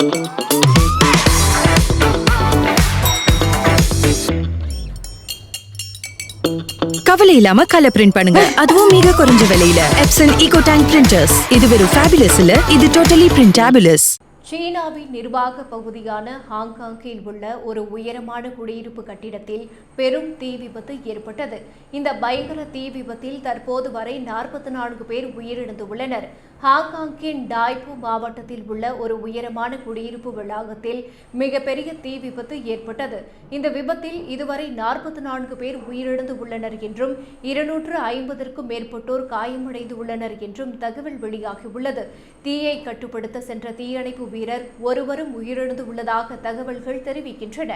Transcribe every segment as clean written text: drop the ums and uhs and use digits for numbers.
கவலை இல்லாம colour print பண்ணுங்க, அதுவும் மிக குறைஞ்ச விலையில. Epson eco tank printers. இது வெறும் ஃபேபுலஸ் இல்ல, இது டோட்டலி பிரிண்டபிளஸ். சீனாவின் நிர்வாக பகுதியான ஹாங்காங்கில் உள்ள ஒரு உயரமான குடியிருப்பு கட்டிடத்தில் பெரும் தீ விபத்து ஏற்பட்டது. இந்த பயங்கர தீ விபத்தில் தற்போது வரை 44 பேர் உயிரிழந்துள்ளனர். ஹாங்காங்கின் டாய்பு மாவட்டத்தில் உள்ள ஒரு உயரமான குடியிருப்பு வளாகத்தில் மிகப்பெரிய தீ விபத்து ஏற்பட்டது. இந்த விபத்தில் இதுவரை 44 பேர் உயிரிழந்து உள்ளனர் என்றும் 250க்கும் மேற்பட்டோர் காயமடைந்து உள்ளனர் என்றும் தகவல் வெளியாகியுள்ளது. தீயை கட்டுப்படுத்த சென்ற தீயணைப்பு வீரர் ஒருவரும் உயிரிழந்து உள்ளதாக தகவல்கள் தெரிவிக்கின்றன.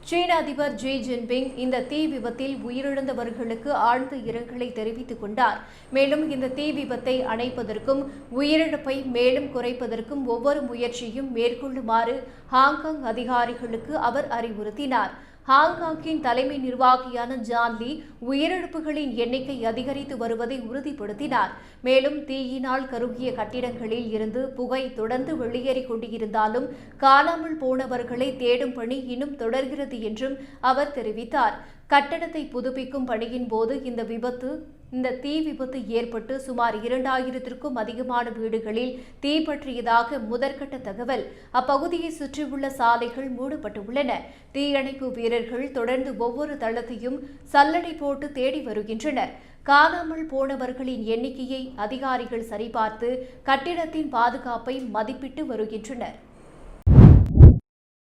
சீன அதிபர் ஜி ஜின்பிங் இந்த தீ விபத்தில் உயிரிழந்தவர்களுக்கு ஆழ்ந்த இரங்கலை தெரிவித்துக் கொண்டார். மேலும் இந்த தீ விபத்தை அணைப்பதற்கும் உயிரிழப்பை மேலும் குறைப்பதற்கும் ஒவ்வொரு முயற்சியும் மேற்கொள்ளுமாறு ஹாங்காங் அதிகாரிகளுக்கு அவர் அறிவுறுத்தினார். ஹாங்காங்கின் தலைமை நிர்வாகியான ஜான் லீ உயிரிழப்புகளின் எண்ணிக்கை அதிகரித்து வருவதை உறுதிப்படுத்தினார். மேலும் தீயினால் கருகிய கட்டிடங்களில் இருந்து புகை தொடர்ந்து வெளியேறிக் கொண்டிருந்தாலும் காணாமல் போனவர்களை தேடும் பணி இன்னும் தொடர்கிறது என்றும் அவர் தெரிவித்தார். கட்டடத்தை புதுப்பிக்கும் பணியின் போது இந்த தீ விபத்து ஏற்பட்டு சுமார் 2000க்கும் அதிகமான வீடுகளில் தீ பற்றியதாக முதற்கட்ட தகவல். அப்பகுதியை சுற்றியுள்ள சாலைகள் மூடப்பட்டுள்ளன. தீயணைப்பு வீரர்கள் தொடர்ந்து ஒவ்வொரு தளத்தையும் சல்லடை போட்டு தேடி வருகின்றனர். காணாமல் போனவர்களின் எண்ணிக்கையை அதிகாரிகள் சரிபார்த்து கட்டிடத்தின் பாதுகாப்பை மதிப்பிட்டு வருகின்றனர்.